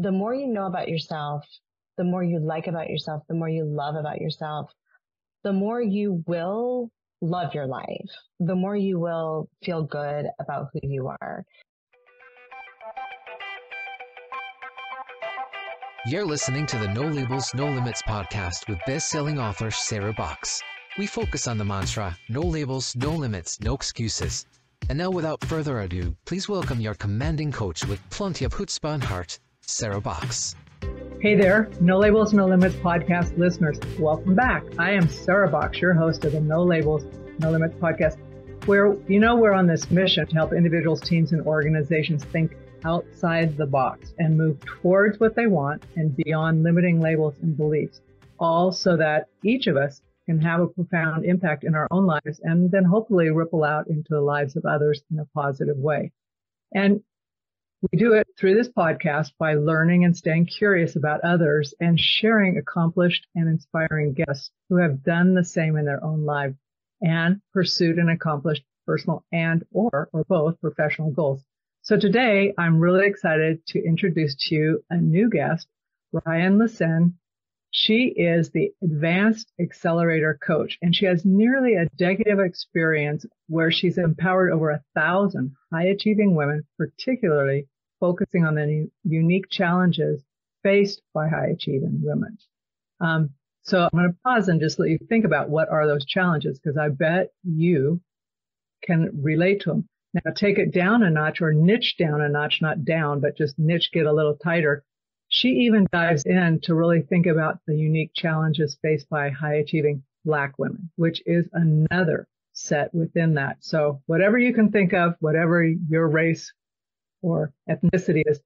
the more you know about yourself, the more you like about yourself, the more you love about yourself, the more you will love your life, the more you will feel good about who you are. You're listening to the No Labels, No Limits podcast with best-selling author Sarah Box. We focus on the mantra, no labels, no limits, no excuses. And now without further ado, please welcome your commanding coach with plenty of chutzpah and heart, Sarah Box. Hey there, No Labels, No Limits podcast listeners. Welcome back. I am Sarah Box, your host of the No Labels, No Limits podcast, where we're on this mission to help individuals, teams, and organizations think outside the box and move towards what they want and beyond limiting labels and beliefs, all so that each of us can have a profound impact in our own lives and then hopefully ripple out into the lives of others in a positive way. And we do it through this podcast by learning and staying curious about others and sharing accomplished and inspiring guests who have done the same in their own lives and pursued and accomplished personal and or both professional goals. So today, I'm really excited to introduce to you a new guest, Ryane LeCesne. She is the Advance Accelerator Coach, and she has nearly a decade of experience where she's empowered over 1,000 high-achieving women, particularly focusing on the unique challenges faced by high-achieving women. So I'm going to pause and just let you think about what are those challenges, because I bet you can relate to them. Now take it down a notch or niche down a notch, not down, but just niche, get a little tighter. She even dives in to really think about the unique challenges faced by high achieving Black women, which is another set within that. So whatever you can think of, whatever your race or ethnicity is,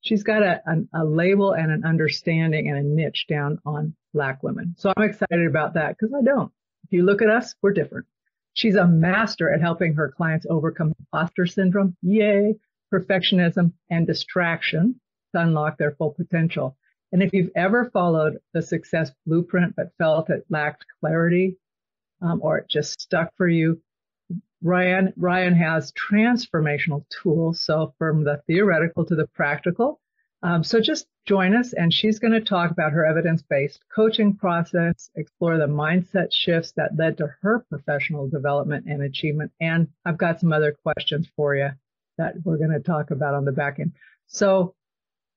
she's got a label and an understanding and a niche down on Black women. So I'm excited about that because I don't. If you look at us, we're different. She's a master at helping her clients overcome impostor syndrome, perfectionism, and distraction to unlock their full potential. And if you've ever followed the success blueprint but felt it lacked clarity or it just stuck for you, Ryane has transformational tools, so from the theoretical to the practical. So just join us, and she's going to talk about her evidence-based coaching process, explore the mindset shifts that led to her professional development and achievement. And I've got some other questions for you that we're going to talk about on the back end. So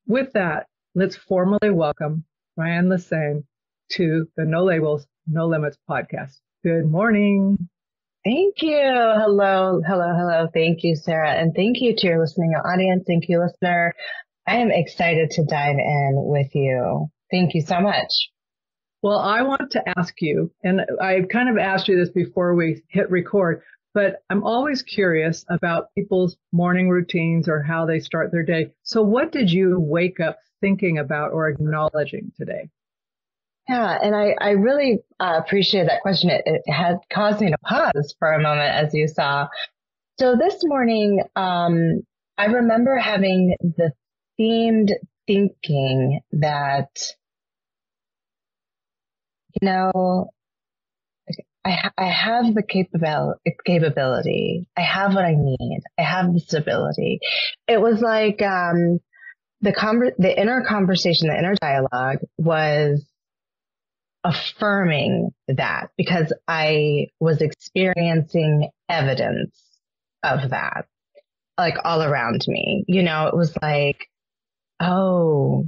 with that, let's formally welcome Ryane LeCesne to the No Labels, No Limits podcast. Good morning. Thank you. Hello. Thank you, Sarah. And thank you to your listening audience. Thank you, listener. I am excited to dive in with you. Thank you so much. Well, I want to ask you, and I kind of asked you this before we hit record, but I'm always curious about people's morning routines or how they start their day. So what did you wake up thinking about or acknowledging today? Yeah, and I really appreciate that question. It had caused me to pause for a moment, as you saw. So this morning, I remember having the themed thinking that, I have the capability. I have what I need. I have the stability. It was like the inner conversation, the inner dialogue was affirming that because I was experiencing evidence of that, like all around me. It was like, oh,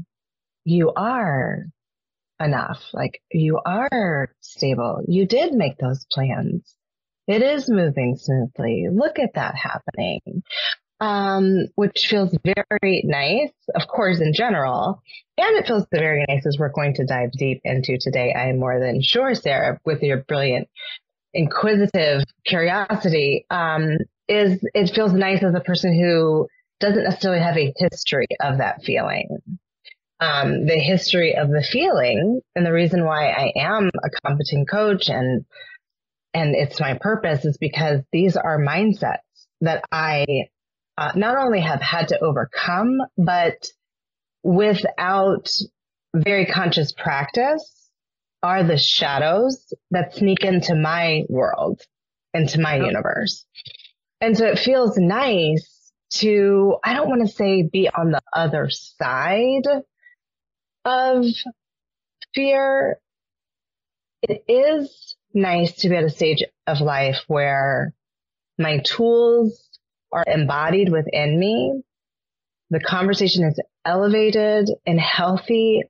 you are enough. Like you are stable. You did make those plans. It is moving smoothly. Look at that happening. Which feels very nice, of course, in general. And it feels very nice as we're going to dive deep into today. I am more than sure, Sarah, with your brilliant, inquisitive curiosity, it feels nice as a person who doesn't necessarily have a history of that feeling. The history of the feeling and the reason why I am a competent coach and it's my purpose is because these are mindsets that I not only have had to overcome, but without very conscious practice are the shadows that sneak into my world, into my universe. And so it feels nice to, I don't want to say be on the other side of fear. It is nice to be at a stage of life where my tools are embodied within me. The conversation is elevated and healthy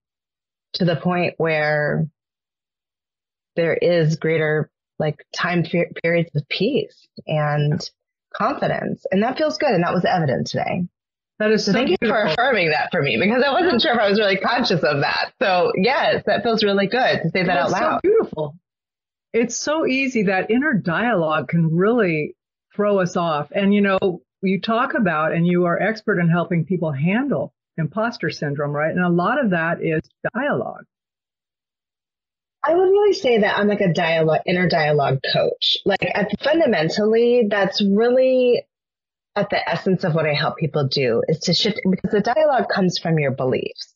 to the point where there is greater like time periods of peace and confidence. And that feels good. And that was evident today. That is so thank you beautiful. for affirming that for me, because I wasn't sure if I was really conscious of that. So yes, that feels really good to say that out loud. So beautiful. It's so easy. That inner dialogue can really throw us off. And, you know, you talk about, and you are expert in helping people handle imposter syndrome, right? And a lot of that is dialogue. I would really say that I'm like a inner dialogue coach. Like fundamentally, that's really at the essence of what I help people do, is to shift, because the dialogue comes from your beliefs.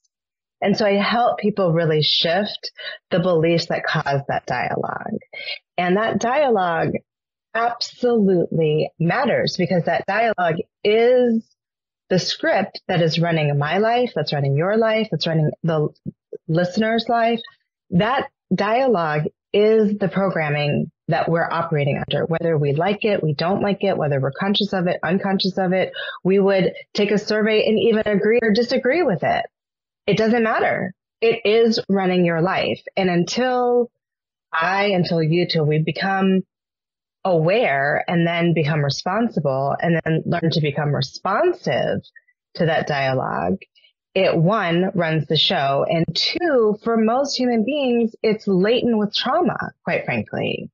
And so I help people really shift the beliefs that cause that dialogue. And that dialogue absolutely matters, because that dialogue is the script that is running my life, that's running your life, that's running the listener's life. That dialogue is the programming that we're operating under, whether we like it, we don't like it, whether we're conscious of it, unconscious of it. We would take a survey and even agree or disagree with it. It doesn't matter. It is running your life. And until you two, we become aware and then become responsible and then learn to become responsive to that dialogue, it, one, runs the show, and two, for most human beings, it's laden with trauma, quite frankly.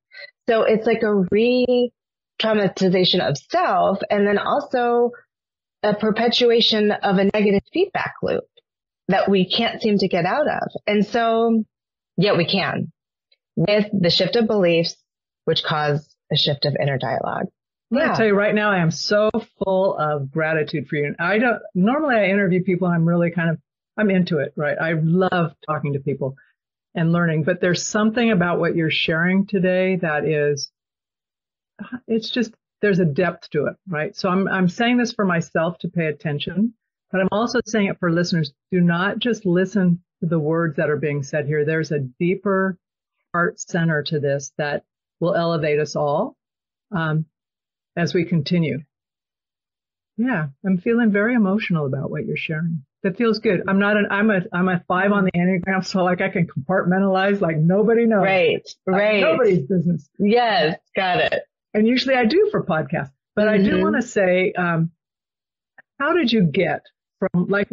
So it's like a re-traumatization of self, and then also a perpetuation of a negative feedback loop that we can't seem to get out of. And so, yet we can, with the shift of beliefs, which cause a shift of inner dialogue. I'm going to tell you right now, I am so full of gratitude for you. And normally I interview people, I'm really I'm into it, right? I love talking to people and learning, but there's something about what you're sharing today that there's a depth to it, right? So I'm saying this for myself to pay attention, but I'm also saying it for listeners. Do not just listen to the words that are being said here. There's a deeper heart center to this that will elevate us all. As we continue. Yeah, I'm feeling very emotional about what you're sharing. That feels good. I'm a 5 on the Enneagram, so like I can compartmentalize like nobody knows. Right. Nobody's business. Yes, got it. And usually I do for podcasts. But I do want to say, how did you get from, like,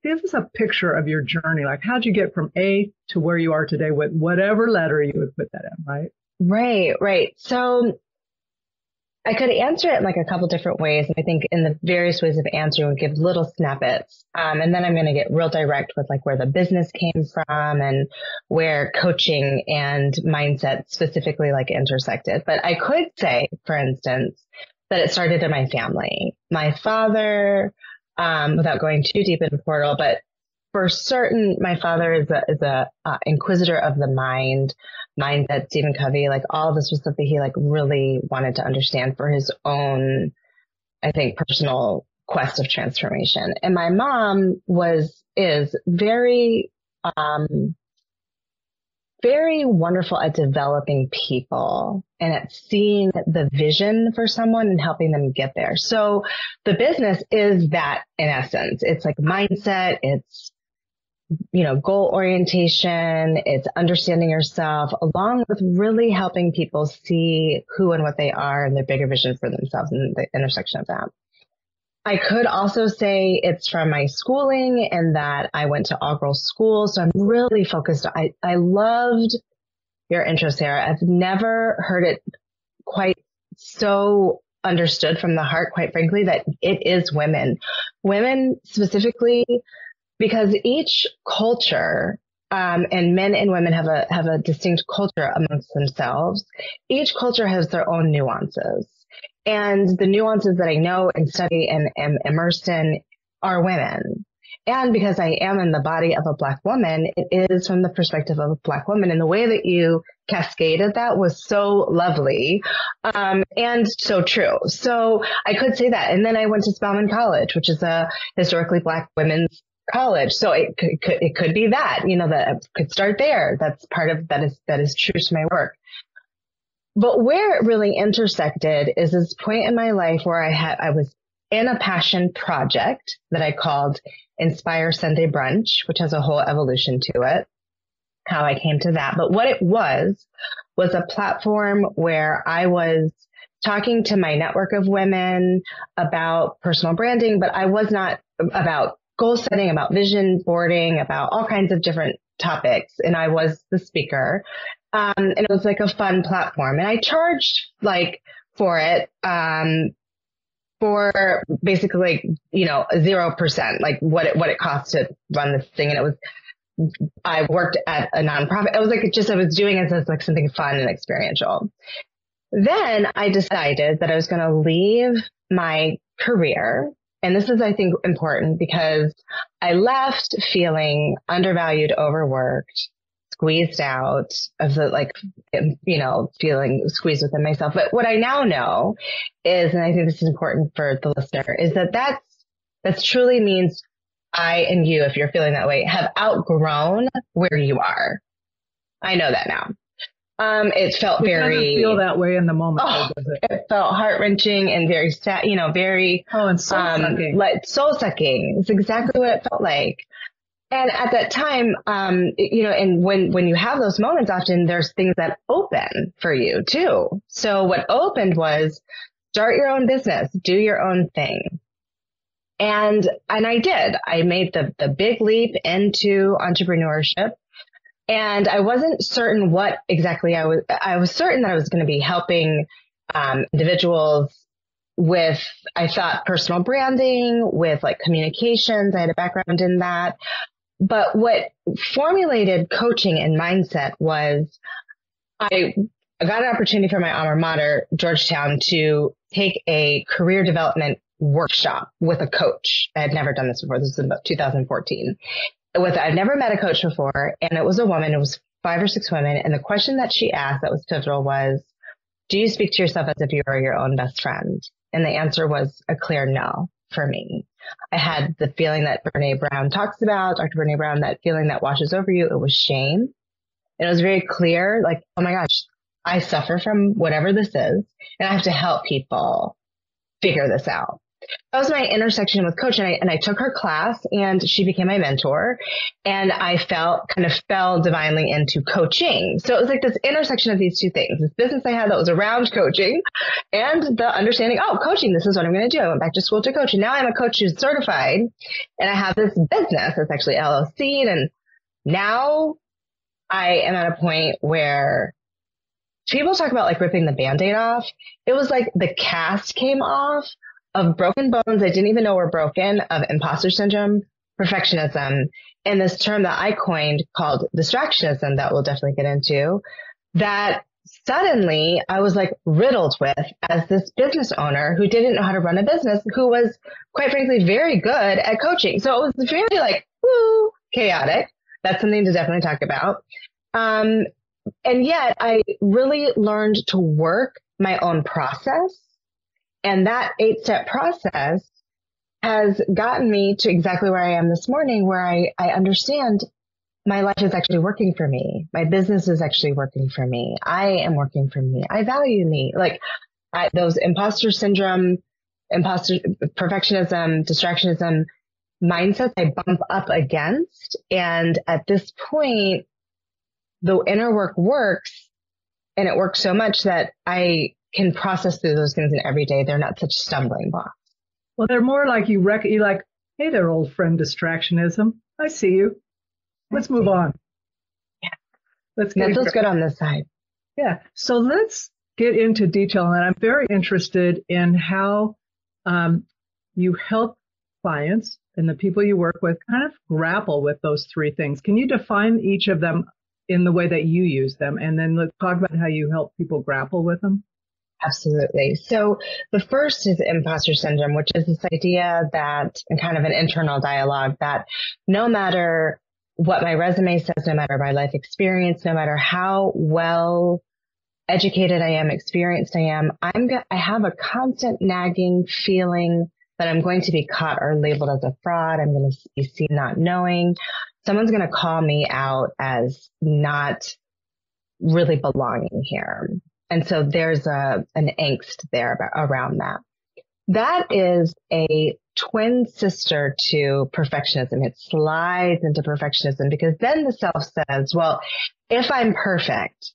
give us a picture of your journey. Like, how'd you get from A to where you are today with whatever letter you would put that in, right? Right. So I could answer it in like a couple different ways. And I think in the various ways of answering would give little snippets. And then I'm going to get real direct with like where the business came from and where coaching and mindset specifically like intersected. But I could say, for instance, that it started in my family. My father, without going too deep in the portal, but for certain, my father is a inquisitor of the mind. Mindset, Stephen Covey, like all this was something he like really wanted to understand for his own, I think, personal quest of transformation. And my mom is very, very wonderful at developing people and at seeing the vision for someone and helping them get there. So the business is that in essence. It's like mindset. It's goal orientation, it's understanding yourself, along with really helping people see who and what they are and their bigger vision for themselves and the intersection of that. I could also say it's from my schooling and that I went to all-girls school. So I'm really focused. I loved your intro, Sarah. I've never heard it quite so understood from the heart, quite frankly, that it is women specifically, because each culture, and men and women have a distinct culture amongst themselves. Each culture has their own nuances, and the nuances that I know and study and am immersed in are women. And because I am in the body of a Black woman, it is from the perspective of a Black woman. And the way that you cascaded that was so lovely, and so true. So I could say that. And then I went to Spelman College, which is a historically Black women's college. So it could be that, that could start there. That's part of that is true to my work. But where it really intersected is this point in my life where I was in a passion project that I called Inspire Sunday Brunch, which has a whole evolution to it, how I came to that. But what it was a platform where I was talking to my network of women about personal branding, but I was not about goal setting, about vision boarding, about all kinds of different topics. And I was the speaker. And it was like a fun platform. And I charged for it, for basically 0%, like what it cost to run this thing. And I worked at a nonprofit. It was I was doing it as something fun and experiential. Then I decided that I was going to leave my career. And this is, I think, important because I left feeling undervalued, overworked, squeezed out of feeling squeezed within myself. But what I now know is, and I think this is important for the listener, is that truly means I and you, if you're feeling that way, have outgrown where you are. I know that now. It felt it very doesn't feel that way in the moment. Does it? It felt heart wrenching and very sad, very and soul sucking. Soul sucking. It's exactly what it felt like. And at that time, and when you have those moments, often there's things that open for you too. So what opened was start your own business, do your own thing. And I did. I made the big leap into entrepreneurship. And I wasn't certain what exactly I was certain that I was going to be helping individuals with, I thought, personal branding, with communications. I had a background in that. But what formulated coaching and mindset was I got an opportunity from my alma mater, Georgetown, to take a career development workshop with a coach. I had never done this before. This was about 2014. I'd never met a coach before, and it was a woman. It was 5 or 6 women. And the question that she asked that was pivotal was, do you speak to yourself as if you were your own best friend? And the answer was a clear no for me. I had the feeling that Brene Brown talks about, Dr. Brene Brown, that feeling that washes over you. It was shame. And it was very clear, oh my gosh, I suffer from whatever this is, and I have to help people figure this out. That was my intersection with coach. And I took her class, and she became my mentor, and I fell divinely into coaching. So it was this intersection of these two things, this business I had that was around coaching and the understanding, coaching, this is what I'm going to do. I went back to school to coach, and now I'm a coach who's certified, and I have this business that's actually LLC. And now I am at a point where people talk about ripping the Band-Aid off. It was the cast came off of broken bones I didn't even know were broken, of impostor syndrome, perfectionism, and this term that I coined called distractionism that we'll definitely get into, that suddenly I was riddled with as this business owner who didn't know how to run a business, who was quite frankly very good at coaching. So it was very chaotic. That's something to definitely talk about. And yet I really learned to work my own process. And that 8-step process has gotten me to exactly where I am this morning, where I understand my life is actually working for me. My business is actually working for me. I am working for me. I value me. Those imposter syndrome, perfectionism, distractionism mindsets I bump up against. And at this point, the inner work works, and it works so much that I can process through those things in every day. They're not such stumbling blocks. Well, they're more hey there, old friend, distractionism. I see you. Let's move on. Yeah. That feels good on this side. Yeah. So let's get into detail. And I'm very interested in how you help clients and the people you work with kind of grapple with those 3 things. Can you define each of them in the way that you use them? And then let's talk about how you help people grapple with them. Absolutely. So the first is imposter syndrome, which is this idea that, and kind of an internal dialogue, that no matter what my resume says, no matter my life experience, no matter how well educated I am, experienced I am, I have a constant nagging feeling that I'm going to be caught or labeled as a fraud. I'm going to be seen not knowing. Someone's going to call me out as not really belonging here. And so there's an angst there around that. That is a twin sister to perfectionism. It slides into perfectionism because then the self says, well, if I'm perfect,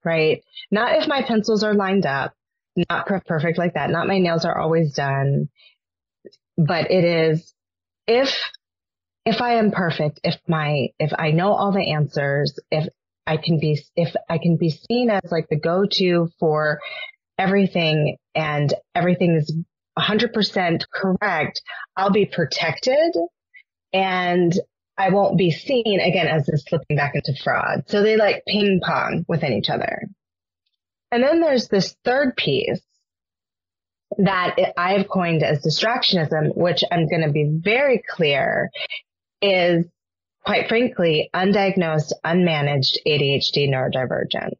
right? Not if my pencils are lined up, not perfect like that. Not my nails are always done, but it is if I am perfect, if I know all the answers, if I can be seen as like the go-to for everything and everything is 100% correct, I'll be protected and I won't be seen again as this slipping back into fraud. So they like ping pong within each other. And then there's this third piece that I've coined as distractionism, which I'm going to be very clear is, quite frankly, undiagnosed, unmanaged ADHD neurodivergence.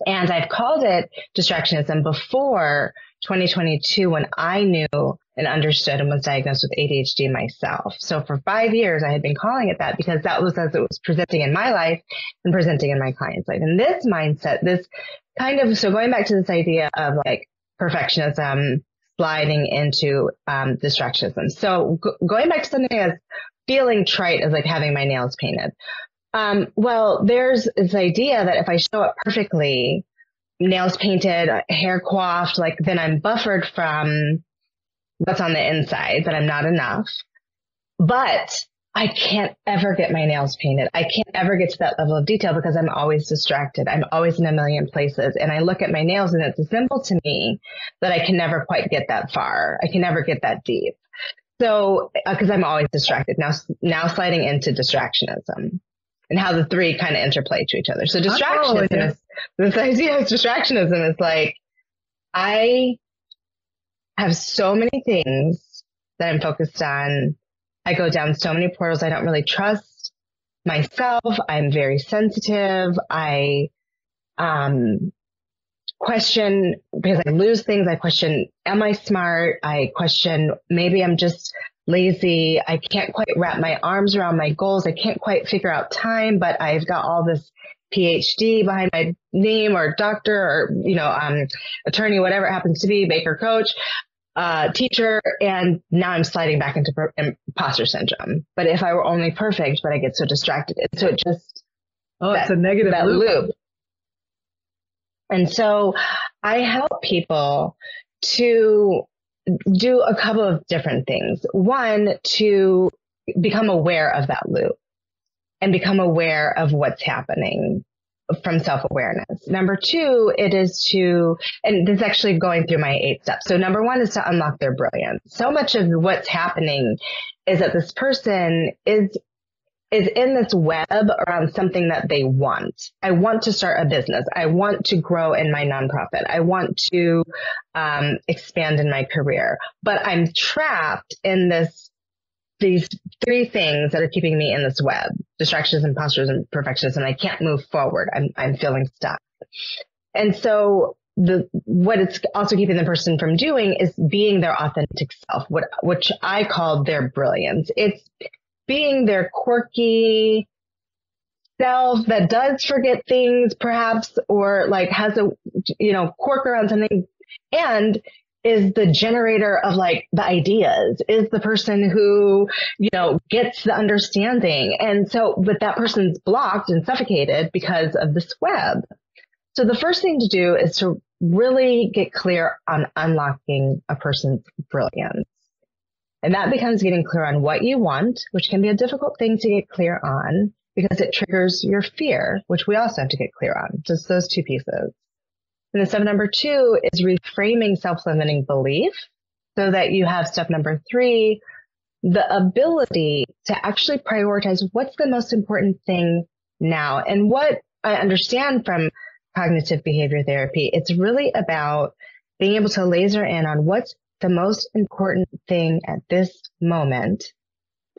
And I've called it distractionism before 2022 when I knew and understood and was diagnosed with ADHD myself. So for 5 years, I had been calling it that because that was as it was presenting in my life and presenting in my client's life. And this mindset, so going back to this idea of like perfectionism sliding into distractionism. So going back to something as feeling trite as like having my nails painted. Well, there's this idea that if I show up perfectly, nails painted, hair coiffed, like then I'm buffered from what's on the inside, that I'm not enough. But I can't ever get my nails painted. I can't ever get to that level of detail because I'm always distracted. I'm always in a million places. And I look at my nails and it's a symbol to me that I can never quite get that far. I can never get that deep. So, because I'm always distracted. Now sliding into distractionism and how the three kind of interplay to each other. So distractionism this idea of distractionism is like, I have so many things that I'm focused on. I go down so many portals. I don't really trust myself. I'm very sensitive. I question because I lose things. I question, am I smart? I question, maybe I'm just lazy. I can't quite wrap my arms around my goals. I can't quite figure out time, but I've got all this PhD behind my name or doctor or, attorney, whatever it happens to be, baker, coach, teacher. And now I'm sliding back into imposter syndrome. But if I were only perfect, but I get so distracted. So it just, it's a negative loop. And so I help people to do a couple of different things. One, to become aware of that loop and become aware of what's happening from self-awareness. Number two, it is and this is actually going through my 8 steps. So number one is to unlock their brilliance. So much of what's happening is that this person is in this web around something that they want. I want to start a business. I want to grow in my nonprofit. I want to expand in my career, but I'm trapped in these 3 things that are keeping me in this web: distractions, imposters, and perfectionism. I can't move forward. I'm feeling stuck. And so what it's also keeping the person from doing is being their authentic self, which I call their brilliance. It's being their quirky self that does forget things perhaps, or like has a, quirk around something, and is the generator of like the ideas, is the person who, gets the understanding. And so, but that person's blocked and suffocated because of this web. So the first thing to do is to really get clear on unlocking a person's brilliance. And that becomes getting clear on what you want, which can be a difficult thing to get clear on because it triggers your fear, which we also have to get clear on. Just those 2 pieces. And then step number 2 is reframing self-limiting belief so that you have step number 3, the ability to actually prioritize what's the most important thing now. And what I understand from cognitive behavior therapy, it's really about being able to laser in on what's the most important thing at this moment,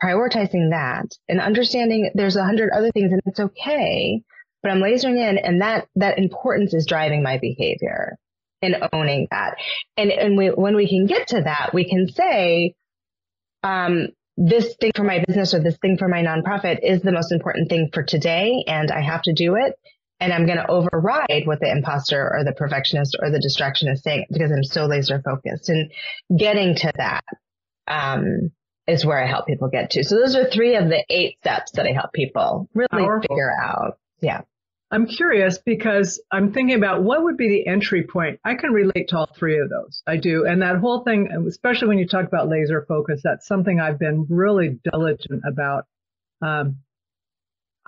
prioritizing that and understanding there's 100 other things and it's okay, but I'm lasering in, and that importance is driving my behavior and owning that. And when we can get to that, we can say, this thing for my business or this thing for my nonprofit is the most important thing for today, and I have to do it. And I'm going to override what the imposter or the perfectionist or the distraction is saying because I'm so laser focused. And getting to that is where I help people get to. So those are 3 of the 8 steps that I help people really figure out. Yeah. I'm curious because I'm thinking about what would be the entry point. I can relate to all 3 of those. I do. And that whole thing, especially when you talk about laser focus, that's something I've been really diligent about.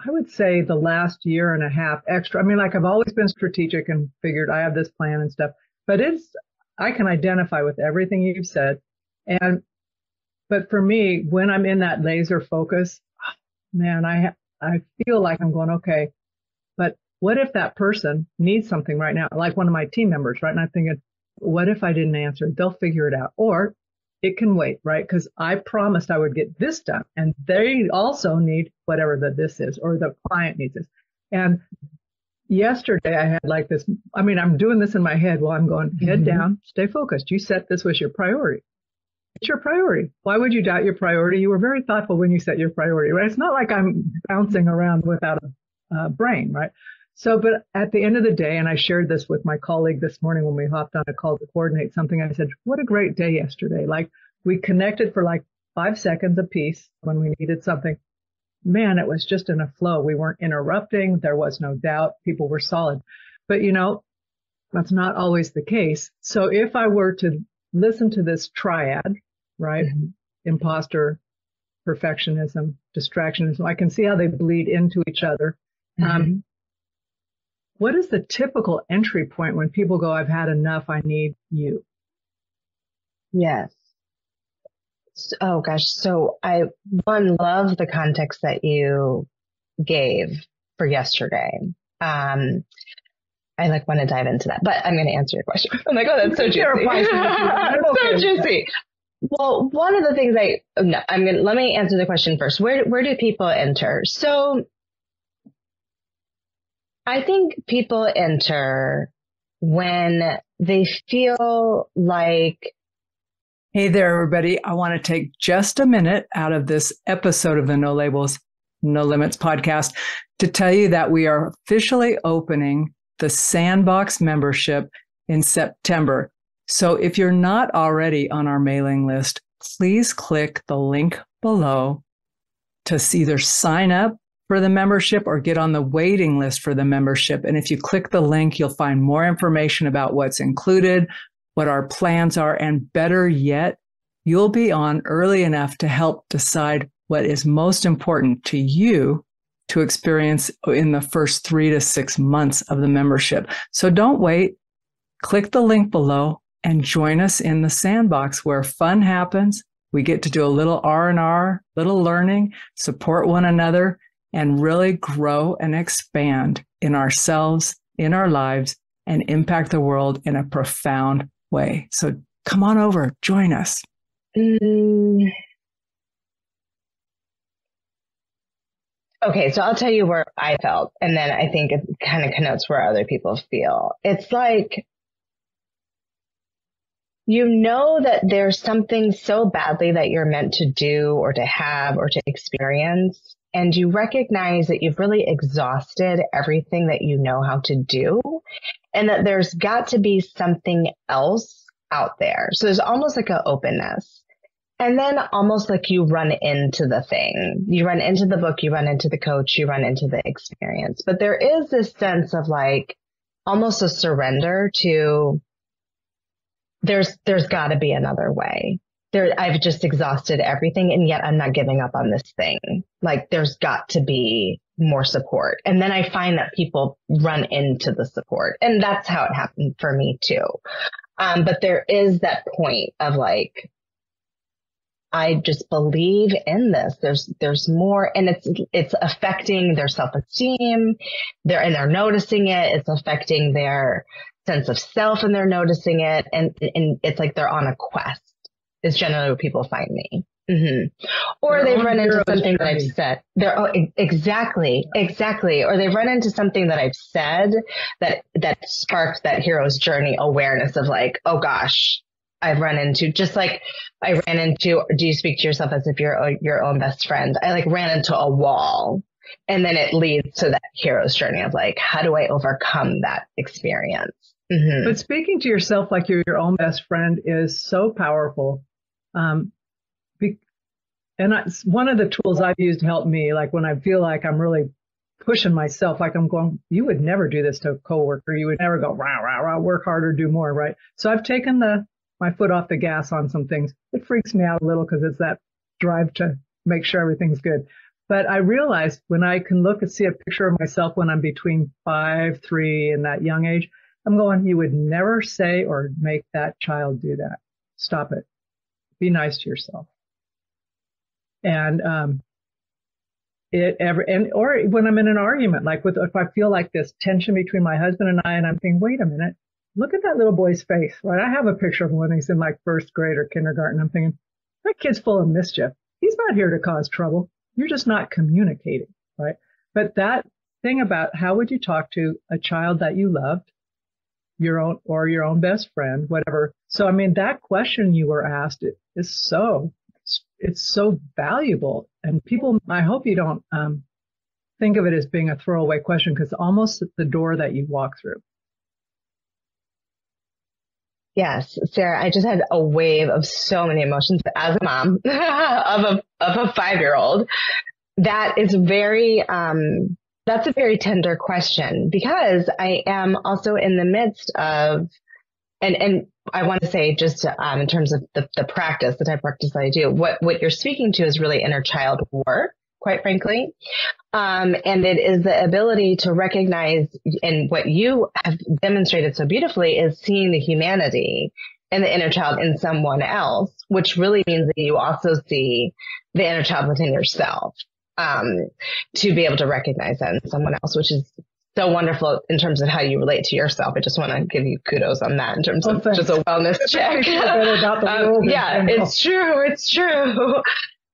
I would say the last year and a half extra. I mean, like I've always been strategic and figured I have this plan and stuff, but I can identify with everything you've said. But for me, when I'm in that laser focus, man, I feel like I'm going, okay, but what if that person needs something right now? Like one of my team members, right? And I'm thinking, what if I didn't answer? They'll figure it out. Or it can wait, right? Because I promised I would get this done. And they also need whatever this is, or the client needs this. And yesterday I had like this, I mean, I'm doing this in my head while I'm going, head down, stay focused. You set this was your priority. It's your priority. Why would you doubt your priority? You were very thoughtful when you set your priority, right? It's not like I'm bouncing around without a brain, right? So, but at the end of the day, and I shared this with my colleague this morning when we hopped on a call to coordinate something, I said, what a great day yesterday. Like we connected for like 5 seconds apiece when we needed something. Man, it was just in a flow. We weren't interrupting. There was no doubt. People were solid. But that's not always the case. So if I were to listen to this triad, right? Mm-hmm. Imposter, perfectionism, distractionism, I can see how they bleed into each other. Mm-hmm. What is the typical entry point when people go, I've had enough, I need you? Yes. Oh gosh. So I love the context that you gave for yesterday. I want to dive into that, but I'm going to answer your question. I'm like, oh, that's so juicy. So juicy. Well, one of the things let me answer the question first. Where do people enter? So I think people enter when they feel like, hey there, everybody. I want to take just a minute out of this episode of the No Labels, No Limits podcast to tell you that we are officially opening the Sandbox membership in September. So if you're not already on our mailing list, please click the link below to either sign up for the membership or get on the waiting list for the membership. And if you click the link, you'll find more information about what's included, what our plans are, and better yet, you'll be on early enough to help decide what is most important to you to experience in the first 3 to 6 months of the membership. So don't wait. Click the link below and join us in the Sandbox where fun happens. We get to do a little R&R, little learning, support one another, and really grow and expand in ourselves, in our lives, and impact the world in a profound way. So come on over, join us. Okay, so I'll tell you where I felt, and then I think it kind of connotes where other people feel. It's like, that there's something so badly that you're meant to do or to have or to experience, and you recognize that you've really exhausted everything that you know how to do, and that there's got to be something else out there. So there's almost like an openness. And then almost like you run into the thing. You run into the book, you run into the coach, you run into the experience. But there is this sense of like almost a surrender to there's got to be another way. I've just exhausted everything, and yet I'm not giving up on this thing. Like there's got to be more support. And then I find that people run into the support. And that's how it happened for me too. But there is that point of like, I just believe in this. There's more, and it's affecting their self-esteem. They're noticing it. It's affecting their sense of self, and they're noticing it. And it's like they're on a quest. Is generally what people find me. Mm-hmm. Or they've run into something that I've said. Exactly. Or they've run into something that I've said that sparked that hero's journey awareness of like, oh gosh, I've run into, just like I ran into, do you speak to yourself as if you're your own best friend? I like ran into a wall, and then it leads to that hero's journey of like, how do I overcome that experience? Mm-hmm. But speaking to yourself like you're your own best friend is so powerful. One of the tools I've used to help me, like when I feel like I'm really pushing myself, like I'm going, you would never do this to a coworker. You would never go, rah, rah, rah, work harder, do more, right? So I've taken my foot off the gas on some things. It freaks me out a little because it's that drive to make sure everything's good. But I realized when I can look and see a picture of myself when I'm between 5, 3 and that young age, I'm going, you would never say or make that child do that. Stop it. Be nice to yourself. And or when I'm in an argument, like if I feel like this tension between my husband and I, and I'm thinking, wait a minute, look at that little boy's face, right? I have a picture of him when he's in like first grade or kindergarten. I'm thinking, that kid's full of mischief. He's not here to cause trouble. You're just not communicating, right? But that thing about how would you talk to a child that you loved, your own best friend, whatever. So, I mean, that question you were asked is it's so valuable. And people, I hope you don't think of it as being a throwaway question, because almost the door that you walk through. Yes, Sarah, I just had a wave of so many emotions as a mom of a 5-year-old. That is that's a very tender question, because I am also in the midst of, and I want to say just in terms of the practice, the type of practice that I do, what you're speaking to is really inner child work, quite frankly. And it is the ability to recognize, and what you have demonstrated so beautifully is seeing the humanity and the inner child in someone else, which really means that you also see the inner child within yourself, to be able to recognize that in someone else, which is so wonderful in terms of how you relate to yourself. I just want to give you kudos on that in terms of just a wellness check. Yeah, it's true. It's true.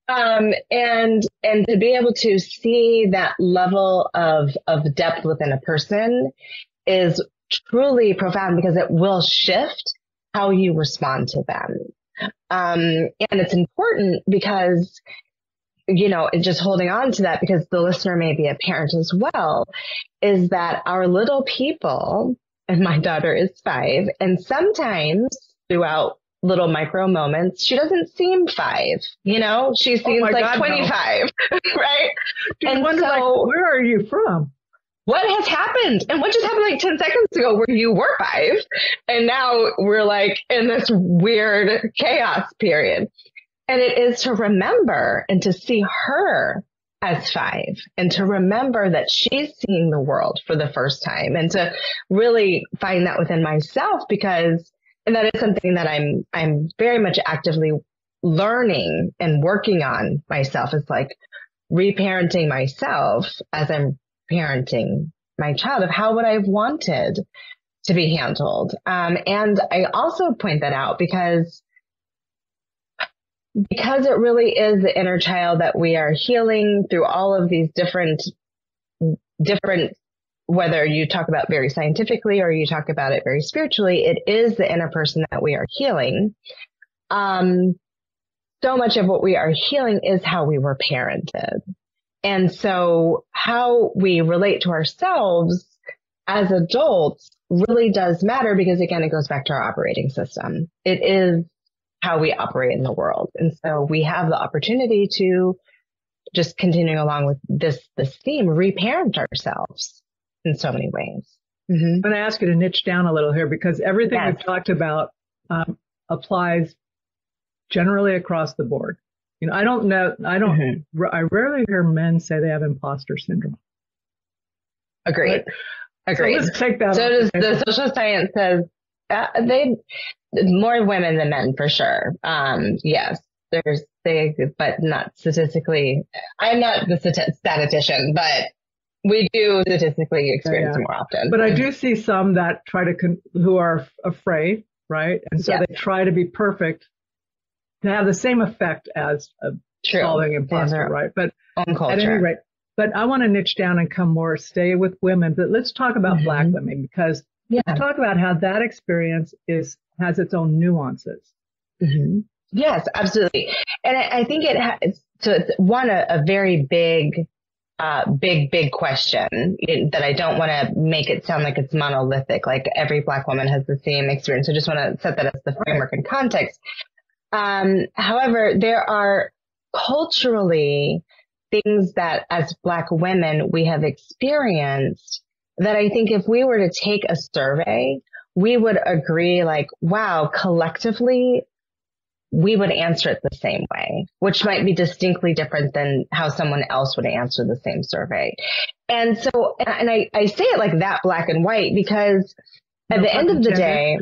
And to be able to see that level of depth within a person is truly profound, because it will shift how you respond to them. And it's important because, just holding on to that, because the listener may be a parent as well, is that our little people, and my daughter is 5, and sometimes throughout little micro moments, she doesn't seem 5, she seems like 25, no. Right? And wonder, where are you from? What has happened? And what just happened like 10 seconds ago where you were 5, and now we're like in this weird chaos period. And it is to remember and to see her as 5, and to remember that she's seeing the world for the first time, and to really find that within myself, and that is something that I'm very much actively learning and working on myself. It's like reparenting myself as I'm parenting my child, of how would I have wanted to be handled. And I also point that out because it really is the inner child that we are healing through all of these different, whether you talk about very scientifically or you talk about it very spiritually, it is the inner person that we are healing. So much of what we are healing is how we were parented. And so how we relate to ourselves as adults really does matter, because again, it goes back to our operating system. It is how we operate in the world. And so we have the opportunity to, just continuing along with this theme, reparent ourselves in so many ways. Mm-hmm. I'm going to ask you to niche down a little here, because everything we've talked about applies generally across the board. I don't know. I rarely hear men say they have imposter syndrome. Agreed. Agreed. So let's take that. So does the social science says they more women than men for sure. Yes. but not statistically. I'm not the statistician, but we do statistically experience more often. But I do see some that try to, who are afraid, right? And so they try to be perfect to have the same effect as solving imposter, right? But at any rate, but I want to niche down and stay with women, but let's talk about Black women, because let's talk about how that experience has its own nuances. Yes, absolutely. And I think it's a very big question that I don't want to make it sound like it's monolithic, like every Black woman has the same experience. I just want to set that as the framework and context. However, there are culturally things that as Black women we have experienced that I think if we were to take a survey, we would agree like, wow, collectively, we would answer it the same way, which might be distinctly different than how someone else would answer the same survey. And so, and I say it like that, black and white, because at the end of the day,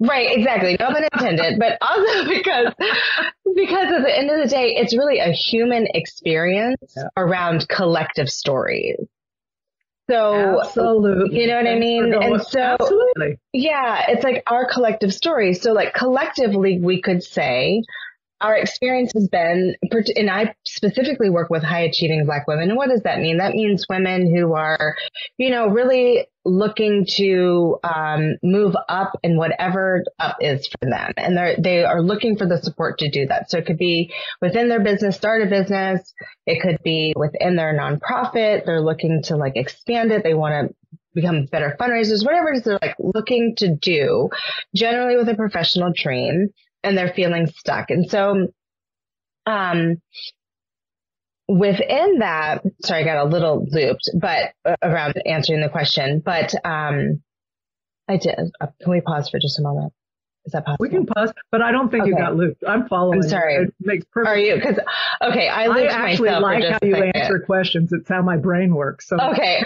right, exactly, no pun intended, but also because at the end of the day, it's really a human experience around collective stories. So, absolutely. You know what I mean? And so, absolutely. Yeah, it's like our collective story. So like collectively, we could say our experience has been, and I specifically work with high achieving Black women. And what does that mean? That means women who are, you know, really looking to move up in whatever up is for them. And they are looking for the support to do that. So it could be within their business, start a business. It could be within their nonprofit. They're looking to like expand it. They want to become better fundraisers, whatever it is they're like looking to do, generally with a professional dream. And they're feeling stuck. And so, within that, sorry, I got a little looped, but around answering the question, but, I did. Can we pause for just a moment? Is that possible? We can pause, but I don't think you got looped. I'm following. I'm sorry. It makes perfect. Are you? Because I looped actually myself like how you answer questions. It's how my brain works. So okay.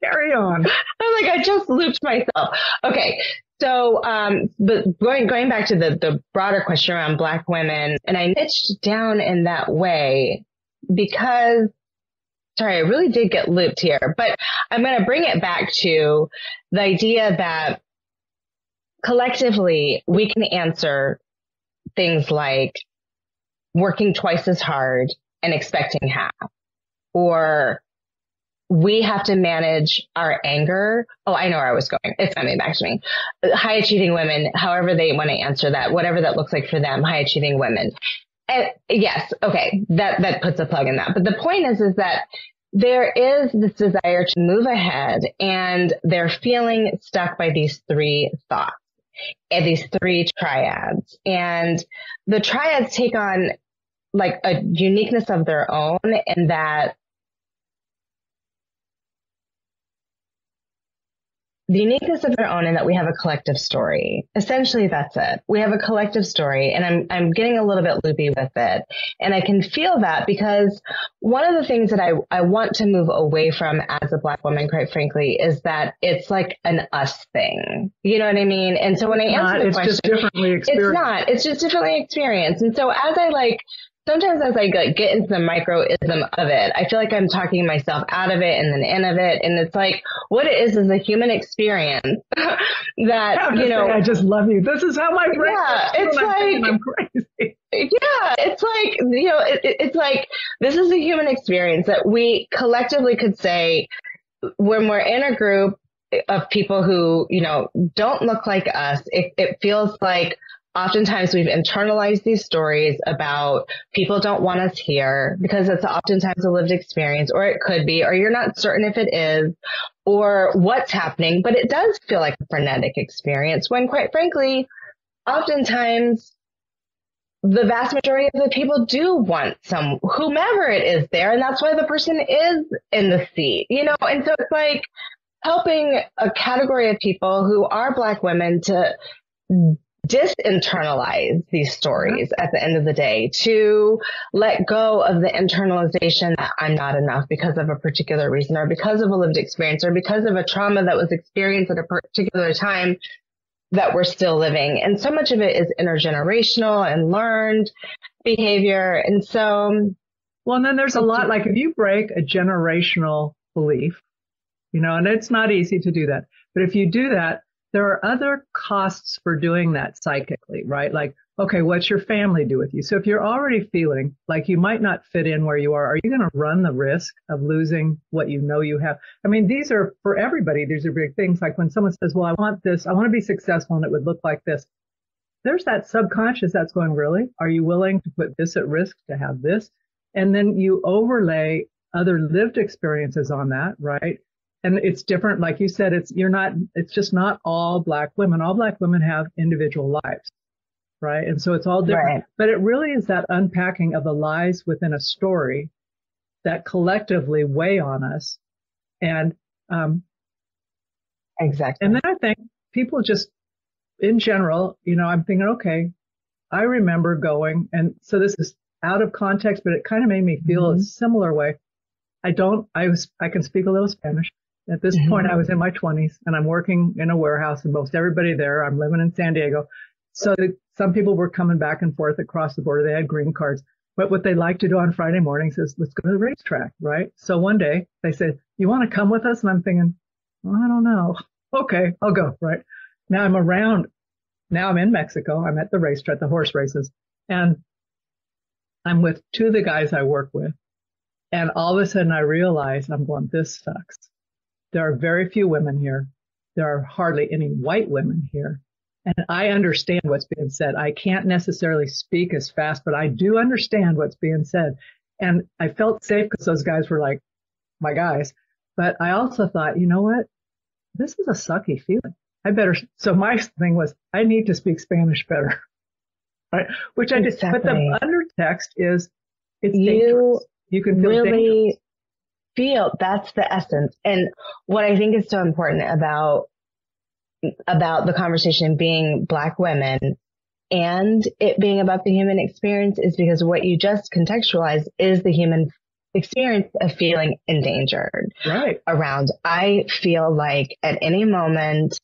Carry on. I'm like, I just looped myself. Okay. So, but going back to the broader question around Black women, and I niched down in that way because, sorry, I really did get looped here, but I'm going to bring it back to the idea that collectively we can answer things like working twice as hard and expecting half, or we have to manage our anger. Oh, I know where I was going. It's coming back to me. High achieving women, however they want to answer that, whatever that looks like for them, high achieving women. And yes. Okay. That puts a plug in that. But the point is that there is this desire to move ahead and they're feeling stuck by these three thoughts and these three triads. And the triads take on like a uniqueness of their own in that the uniqueness of their own in that we have a collective story. Essentially, that's it. We have a collective story, and I'm getting a little bit loopy with it. And I can feel that because one of the things that I want to move away from as a Black woman, quite frankly, is that it's like an us thing. You know what I mean? And so when I answer the question, just differently experienced. It's not. It's just differently experienced. And so sometimes as I get into the microism of it, I feel like I'm talking myself out of it and then in of it. And it's like, what it is a human experience that, you know. I just love you. This is how my brain works. It's like, I'm crazy. Yeah, it's like, you know, it's like, this is a human experience that we collectively could say when we're in a group of people who, you know, don't look like us, it feels like oftentimes we've internalized these stories about people don't want us here because it's oftentimes a lived experience, or it could be, or you're not certain if it is, or what's happening. But it does feel like a frenetic experience when, quite frankly, oftentimes the vast majority of the people do want whomever it is there. And that's why the person is in the seat, you know? And so it's like helping a category of people who are Black women to disinternalize these stories at the end of the day, to let go of the internalization that I'm not enough because of a particular reason, or because of a lived experience, or because of a trauma that was experienced at a particular time that we're still living. And so much of it is intergenerational and learned. behavior. And so, well, and then there's a lot, like if you break a generational belief, and it's not easy to do that, but if you do that, there are other costs for doing that psychically, right? Like, okay, what's your family do with you? So if you're already feeling like you might not fit in where you are you going to run the risk of losing what you have? I mean, these are for everybody. These are big things. Like when someone says, well, I want this, I want to be successful and it would look like this. There's that subconscious that's going, really? Are you willing to put this at risk to have this? And then you overlay other lived experiences on that, right? And it's different. Like you said, it's just not all Black women. All Black women have individual lives, right? And so it's all different. Right. But it really is that unpacking of the lies within a story that collectively weigh on us. And exactly. And then I think people just, in general, I'm thinking, okay, I remember going, and so this is out of context, but it kind of made me feel a similar way. I can speak a little Spanish. At this point, I was in my 20s and I'm working in a warehouse and most everybody there, I'm living in San Diego. So some people were coming back and forth across the border. They had green cards. But what they like to do on Friday mornings is let's go to the racetrack, right? So one day they said, you want to come with us? And I'm thinking, well, I don't know. Okay, I'll go, right? Now I'm in Mexico. I'm at the racetrack, the horse races. And I'm with two of the guys I work with. And all of a sudden I realize I'm going, this sucks. There are very few women here. There are hardly any white women here. And I understand what's being said. I can't necessarily speak as fast, but I do understand what's being said. And I felt safe because those guys were like my guys. But I also thought, you know what? This is a sucky feeling. So my thing was, I need to speak Spanish better. Right? Which I did. But the undertext is, it's dangerous. You can feel really dangerous. That's the essence. And what I think is so important about the conversation being Black women and it being about the human experience is because what you just contextualized is the human experience of feeling endangered. Right. Around. I feel like at any moment,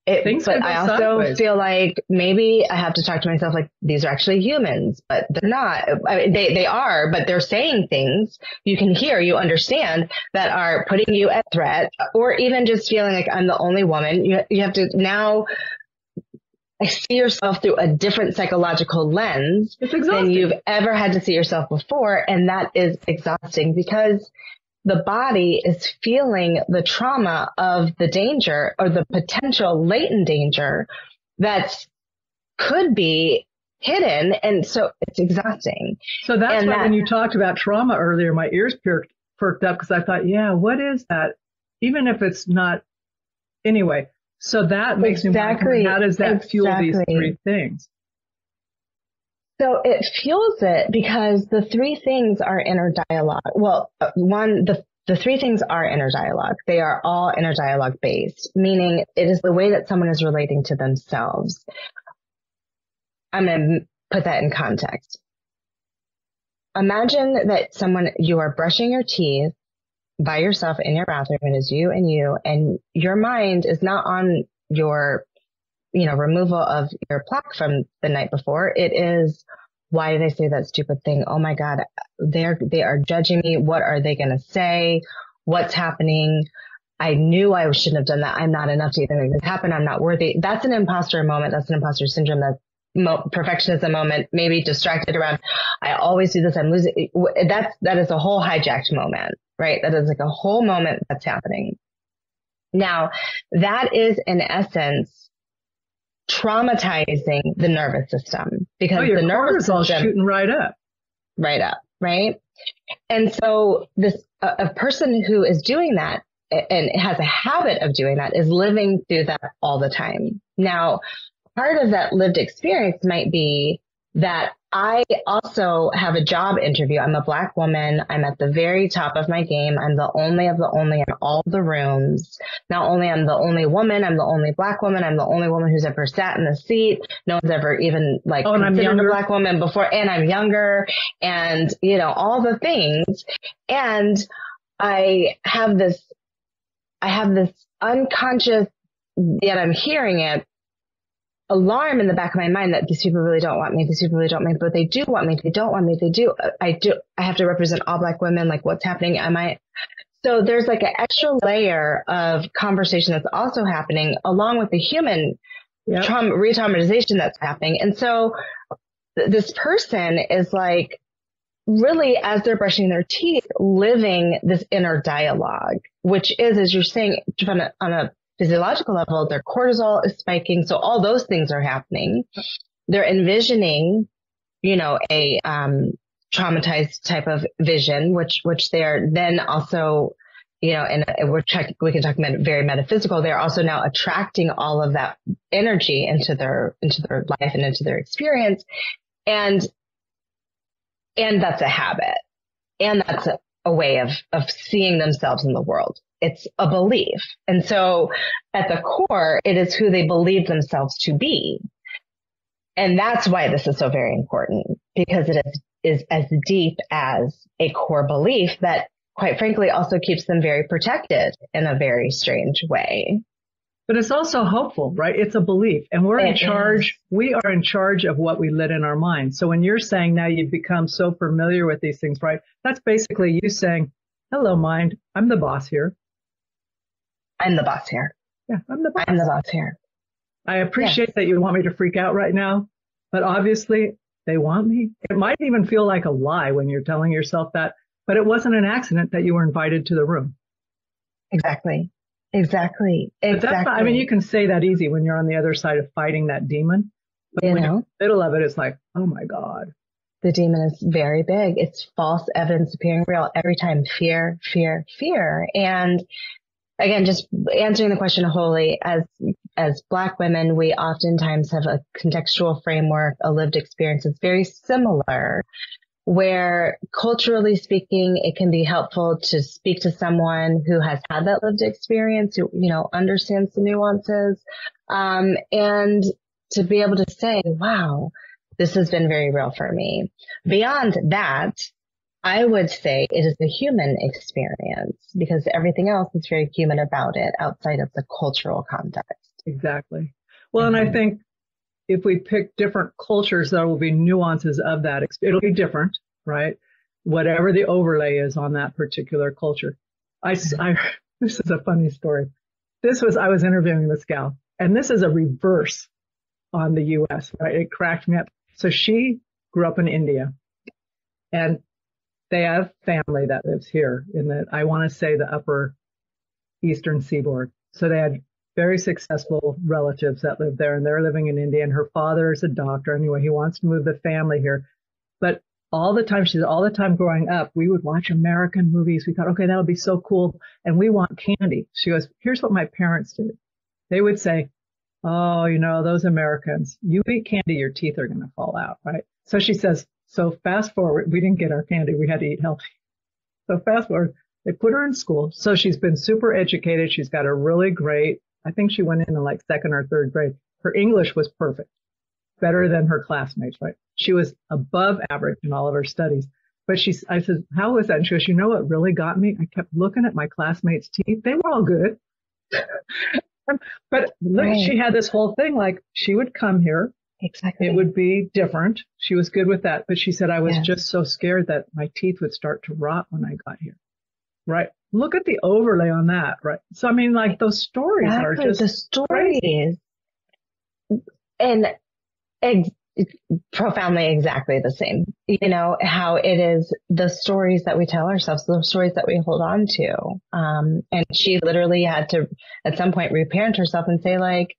but I also feel like maybe I have to talk to myself like these are actually humans, but they're not. I mean, they are, but they're saying things you can hear, you understand that are putting you at threat, or even just feeling like I'm the only woman. You have to now see yourself through a different psychological lens than you've ever had to see yourself before. And that is exhausting because the body is feeling the trauma of the danger or the potential latent danger that could be hidden. And so it's exhausting. So that's why when you talked about trauma earlier, my ears perked up because I thought, yeah, what is that? Even if it's not. Anyway, so that makes me wonder, how does that fuel these three things? So it fuels it because the three things are inner dialogue. Well, the three things are inner dialogue. They are all inner dialogue based, meaning it is the way that someone is relating to themselves. I'm going to put that in context. Imagine that you are brushing your teeth by yourself in your bathroom. It is you, and your mind is not on your removal of your plaque from the night before. It is, why did I say that stupid thing? Oh my God, they are judging me. What are they going to say? What's happening? I knew I shouldn't have done that. I'm not enough to even make this happen. I'm not worthy. That's an imposter moment. That's an imposter syndrome. That's perfectionism moment, maybe distracted around, I always do this. I'm losing. That is a whole hijacked moment, right? That is like a whole moment that's happening. Now, that is in essence traumatizing the nervous system because the nervous system is shooting right up, right? And so a person who is doing that and has a habit of doing that is living through that all the time. Now, part of that lived experience might be that I also have a job interview. I'm a Black woman. I'm at the very top of my game. I'm the only of the only in all the rooms. Not only I'm the only woman, I'm the only Black woman. I'm the only woman who's ever sat in the seat. No one's ever even considered a Black woman before. And I'm younger and, all the things. And I have this unconscious, yet I'm hearing it. alarm in the back of my mind that these people really don't want me. These people really don't want me, but they do want me. They don't want me. They do. I have to represent all Black women. Like, what's happening? So there's like an extra layer of conversation that's also happening along with the human re-traumatization that's happening. And so this person is like, really, as they're brushing their teeth, living this inner dialogue, which is, as you're saying, on a physiological level, their cortisol is spiking. So all those things are happening. They're envisioning, a traumatized type of vision, which they're then also, and we can talk very metaphysical. They're also now attracting all of that energy into their life and into their experience. And that's a habit. And that's a way of seeing themselves in the world. It's a belief. And so at the core, it is who they believe themselves to be. And that's why this is so very important, because it is as deep as a core belief that, quite frankly, also keeps them very protected in a very strange way. But it's also hopeful, right? It's a belief, and we're in charge. We are in charge of what we let in our minds. So when you're saying now you've become so familiar with these things, right? That's basically you saying, hello, mind, I'm the boss here. I'm the boss here. Yeah, I'm the boss. I'm the boss here. I appreciate that you want me to freak out right now, but obviously they want me. It might even feel like a lie when you're telling yourself that, but it wasn't an accident that you were invited to the room. Exactly. But that's not, you can say that easy when you're on the other side of fighting that demon. But when you're in the middle of it, it's like, oh my God. The demon is very big. It's false evidence appearing real every time. Fear, fear, fear. And again, just answering the question wholly, as Black women, we oftentimes have a contextual framework, a lived experience that's very similar, where culturally speaking, it can be helpful to speak to someone who has had that lived experience, who, understands the nuances, and to be able to say, wow, this has been very real for me. Beyond that, I would say it is a human experience, because everything else is very human about it outside of the cultural context. Exactly. Well, and I think if we pick different cultures, there will be nuances of that. It'll be different, right? Whatever the overlay is on that particular culture. This is a funny story. I was interviewing this gal, and this is a reverse on the U.S., right? It cracked me up. So she grew up in India, and they have family that lives here I want to say the upper eastern seaboard. So they had very successful relatives that live there, and they're living in India, and her father is a doctor. Anyway, he wants to move the family here. But all the time growing up, we would watch American movies. We thought, okay, that would be so cool. And we want candy. She goes, here's what my parents did. They would say, oh, those Americans, you eat candy, your teeth are going to fall out, right? So she says, so fast forward, we didn't get our candy. We had to eat healthy. So fast forward, they put her in school. So she's been super educated. She's got a really great, I think she went in like second or third grade. Her English was perfect, better than her classmates, right? She was above average in all of her studies. But I said, how was that? And she goes, what really got me? I kept looking at my classmates' teeth. They were all good. But look, right. She had this whole thing, like she would come here. Exactly. It would be different. She was good with that. But she said, I was just so scared that my teeth would start to rot when I got here. Right. Look at the overlay on that. Right. So, like those stories are just the stories crazy. And profoundly exactly the same. How it is the stories that we tell ourselves, the stories that we hold on to. And she literally had to, at some point, reparent herself and say, like,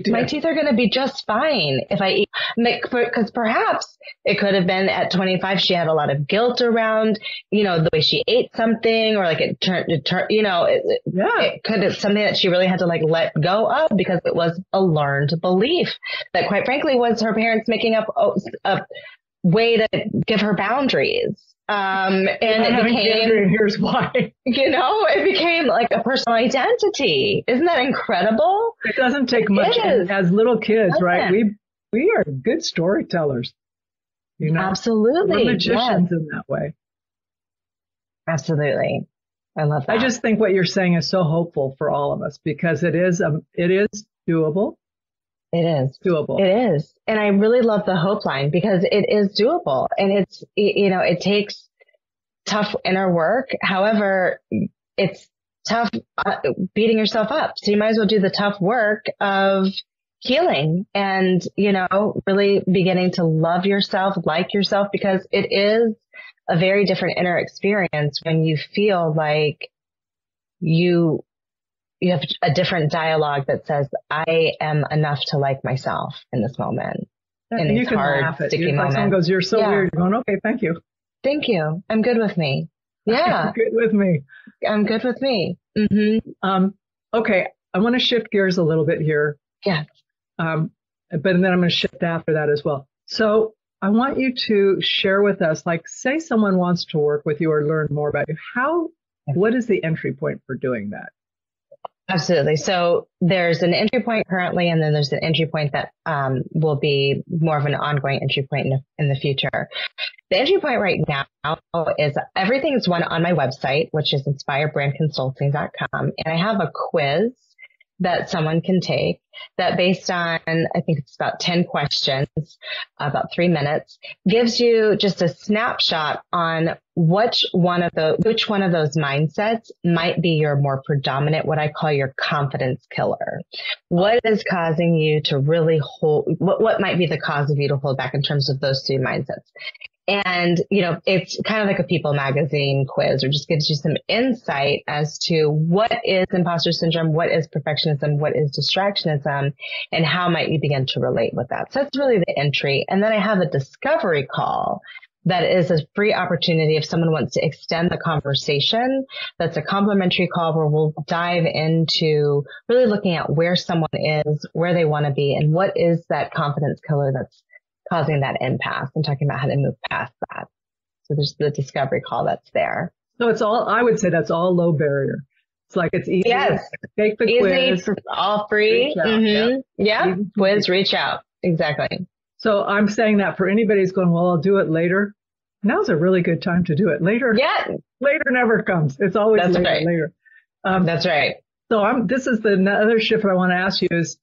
my teeth are going to be just fine if I eat, because perhaps it could have been at 25, she had a lot of guilt around, the way she ate something, or like it could have something that she really had to like let go of, because it was a learned belief that quite frankly was her parents making up a way to give her boundaries. And it became, here's why, it became like a personal identity. Isn't that incredible? It doesn't take much. As little kids, right? We are good storytellers. Absolutely. We're magicians in that way. Absolutely. I love that. I just think what you're saying is so hopeful for all of us, because it is doable. It is doable. It is. And I really love the hope line because it is doable, and it's, it takes tough inner work. However, it's tough beating yourself up. So you might as well do the tough work of healing and, really beginning to love yourself, like yourself, because it is a very different inner experience when you feel like you have a different dialogue that says, I am enough to like myself in this moment. And you can laugh at it. Like someone goes, you're so weird. You're going, okay, thank you. Thank you. I'm good with me. Yeah. Good with me. I'm good with me. Mm-hmm. Okay. I want to shift gears a little bit here. Yeah. But then I'm going to shift after that as well. So I want you to share with us, like, say someone wants to work with you or learn more about you. What is the entry point for doing that? Absolutely. So there's an entry point currently, and then there's an entry point that will be more of an ongoing entry point in the future. The entry point right now is everything is one on my website, which is inspirebrandconsulting.com. And I have a quiz that someone can take that, based on, I think it's about 10 questions, about 3 minutes, gives you just a snapshot on which one of those mindsets might be your more predominant, what I call your confidence killer. What is causing you to really what might be the cause of you to hold back in terms of those 2 mindsets? And, it's kind of like a People magazine quiz, or just gives you some insight as to what is imposter syndrome, what is perfectionism, what is distractionism, and how might you begin to relate with that. So that's really the entry. And then I have a discovery call that is a free opportunity if someone wants to extend the conversation. That's a complimentary call where we'll dive into really looking at where someone is, where they want to be, and what is that confidence killer that's causing that impasse, and talking about how to move past that. So there's the discovery call that's there. So I would say that's all low barrier. It's like, it's easy. Yes. Take the quiz. All free. Mm-hmm. Yeah. Quiz, reach out. Exactly. So I'm saying that for anybody who's going, well, I'll do it later. Now's a really good time to do it. Later. Yeah. Later never comes. It's always later. That's right. So this is the other shift I want to ask you is,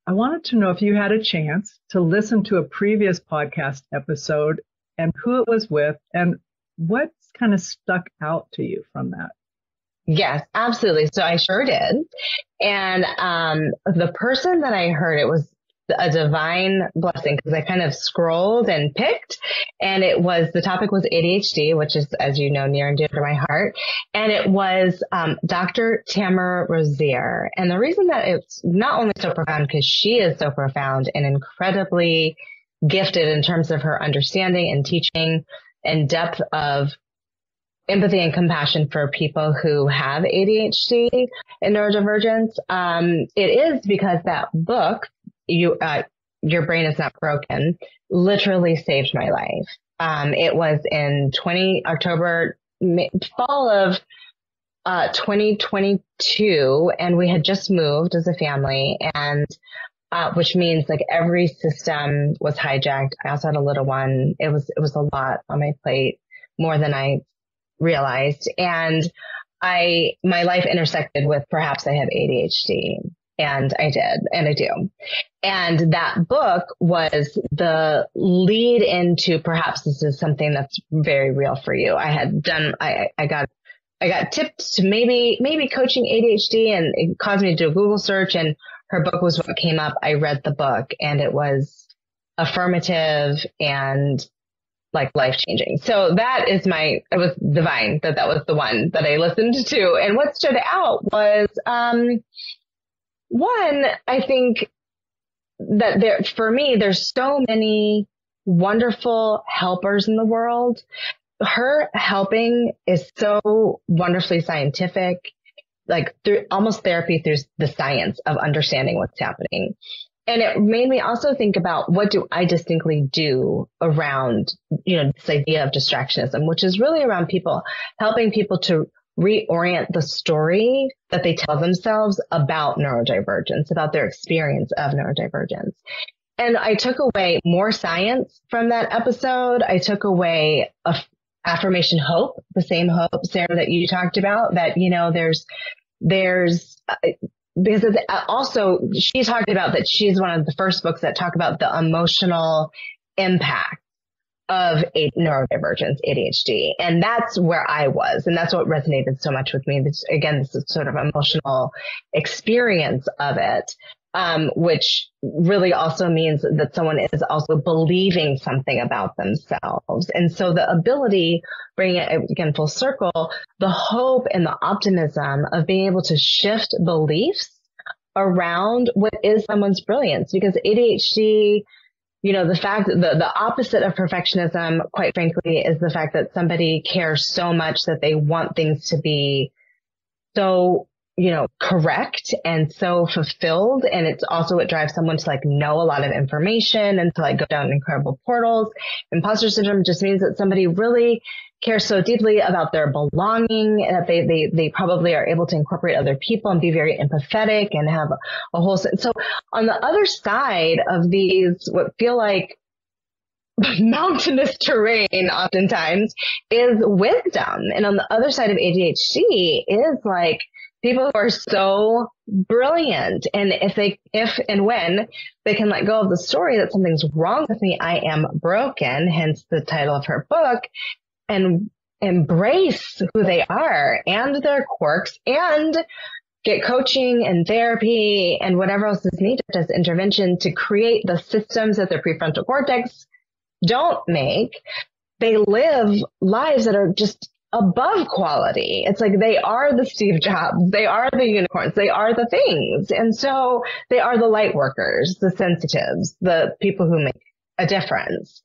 I wanted to know if you had a chance to listen to a previous podcast episode and who it was with and what kind of stuck out to you from that. Yes, absolutely. So I sure did. And the person that I heard, it was a divine blessing, because I kind of scrolled and picked, and the topic was ADHD, which is, as you know, near and dear to my heart. And it was Dr. Tamara Rosier. And the reason that it's not only so profound, because she is so profound and incredibly gifted in terms of her understanding and teaching and depth of empathy and compassion for people who have ADHD and neurodivergence. It is because that book, Your Brain Is Not Broken, literally saved my life. It was in fall of 2022, and we had just moved as a family, and which means like every system was hijacked. I also had a little one. It was a lot on my plate, more than I realized, and my life intersected with perhaps I have ADHD. And I did, and I do. And that book was the lead into, perhaps this is something that's very real for you. I got tipped to maybe coaching ADHD, and it caused me to do a Google search, and her book was what came up. I read the book, and it was affirmative and like life changing. So it was divine that was the one that I listened to. And what stood out was, one, I think that for me, there's so many wonderful helpers in the world. Her helping is so wonderfully scientific, like through almost therapy through the science of understanding what's happening. And it made me also think about, what do I distinctly do around, this idea of distractionism, which is really around helping people to reorient the story that they tell themselves about neurodivergence, about their experience of neurodivergence. And I took away more science from that episode. I took away affirmation hope, the same hope, Sarah, that you talked about, that, there's because it's also, she talked about that she's one of the first books that talk about the emotional impact of neurodivergence, ADHD. And that's where I was. And that's what resonated so much with me. This is sort of emotional experience of it, which really also means that someone is also believing something about themselves. And so the ability, bringing it again full circle, the hope and the optimism of being able to shift beliefs around what is someone's brilliance, because ADHD, the fact that the opposite of perfectionism, quite frankly, is the fact that somebody cares so much that they want things to be so, correct and so fulfilled. And it's also what drives someone to know a lot of information and to go down incredible portals. Impostor syndrome just means that somebody really cares so deeply about their belonging that they probably are able to incorporate other people and be very empathetic and have a whole. So on the other side of these, what feel like mountainous terrain oftentimes is wisdom. And on the other side of ADHD is people who are so brilliant. And if and when they can let go of the story that something's wrong with me, I am broken, hence the title of her book, and embrace who they are and their quirks and get coaching and therapy and whatever else is needed as intervention to create the systems that their prefrontal cortex don't make. They live lives that are just above quality. It's they are the Steve Jobs. They are the unicorns. They are the things. And so they are the light workers, the sensitives, the people who make a difference.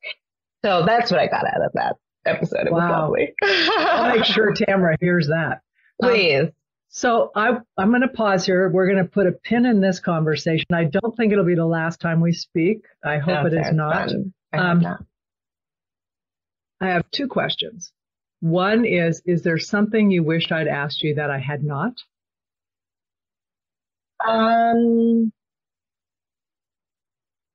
So that's what I got out of that episode. It was lovely. I'll make sure Tamara hears that. Please. So I'm going to pause here. We're going to put a pin in this conversation. I don't think it'll be the last time we speak. I hope it is not. I have two questions. One is there something you wished I'd asked you that I had not?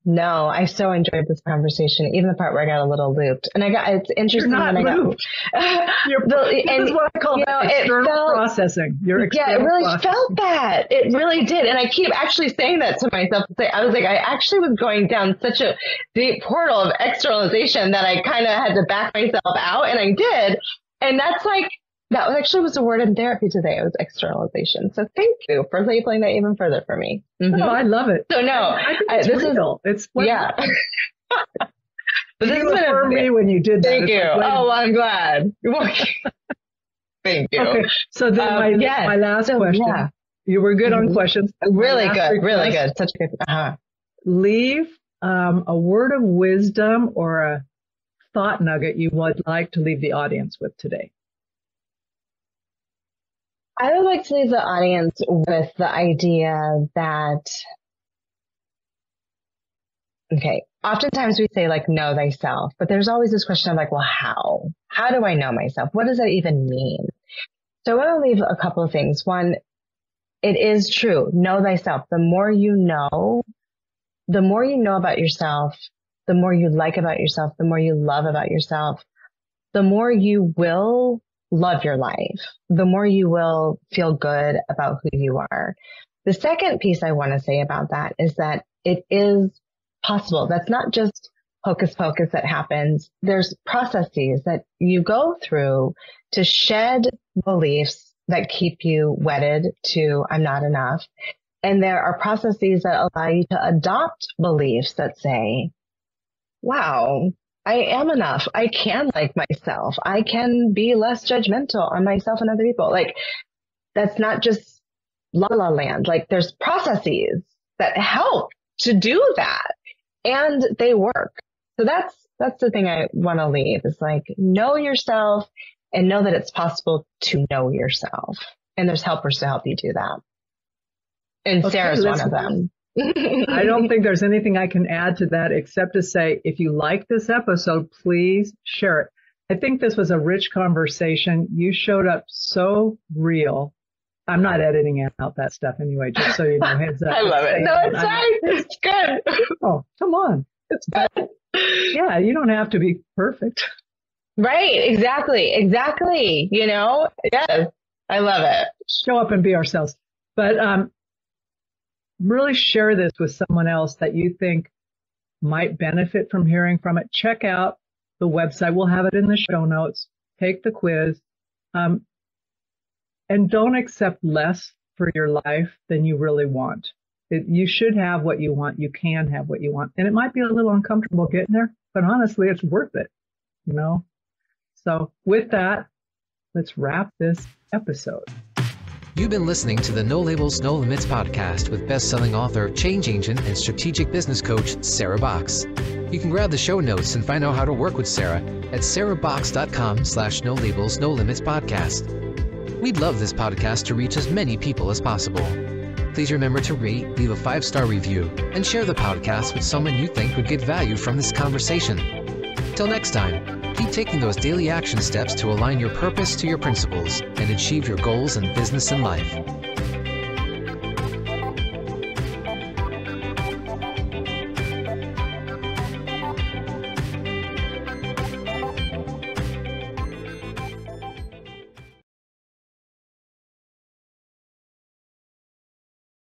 No, I so enjoyed this conversation, even the part where I got a little looped. And it's interesting. You're not looped. This is what I call external processing. It really felt that. It really did. And I keep actually saying that to myself. I was I actually was going down such a deep portal of externalization that I kind of had to back myself out. And I did. And that's that was a word in therapy today. It was externalization. So thank you for labeling that even further for me. Mm-hmm. Oh, I love it. So no, I think it's real. It's yeah. But you affirmed me when you did that. Thank you. Oh, I'm glad. Thank you. Okay. So then my last question. Yeah. You were good on questions. Really good. Really good. Such a good. Leave a word of wisdom or a thought nugget you would like to leave the audience with today. I would like to leave the audience with the idea that, oftentimes we say know thyself, but there's always this question of well, how? How do I know myself? What does that even mean? So I want to leave a couple of things. One, it is true. Know thyself. The more you know about yourself, the more you like about yourself, the more you love about yourself, the more you will love your life, the more you will feel good about who you are. The second piece I want to say about that is that it is possible. That's not just hocus pocus that happens. There's processes that you go through to shed beliefs that keep you wedded to I'm not enough. And there are processes that allow you to adopt beliefs that say, wow, I am enough. I can like myself. I can be less judgmental on myself and other people. That's not just la la land. There's processes that help to do that, and they work. So that's the thing I want to leave is know yourself and know that it's possible to know yourself. And there's helpers to help you do that. And Sarah's one of them. I don't think there's anything I can add to that except to say, if you like this episode, please share it. I think this was a rich conversation. You showed up so real. I'm not editing out that stuff anyway, just so you know, heads up. I love it. No, it's fine. It's good. Oh, come on. It's good. Yeah, you don't have to be perfect. Right. Exactly. Yes. I love it. Show up and be ourselves. But really share this with someone else that you think might benefit from hearing from it. Check out the website. We'll have it in the show notes. Take the quiz. And don't accept less for your life than you really want. You should have what you want. You can have what you want. And it might be a little uncomfortable getting there, but honestly, it's worth it, you know? So with that, let's wrap this episode. You've been listening to the No Labels, No Limits podcast with best-selling author, change agent, and strategic business coach, Sarah Box. You can grab the show notes and find out how to work with Sarah at sarahbox.com/no labels, no limits podcast. We'd love this podcast to reach as many people as possible. Please remember to rate, leave a 5-star review, and share the podcast with someone you think would get value from this conversation. Till next time, keep taking those daily action steps to align your purpose to your principles and achieve your goals in business and life.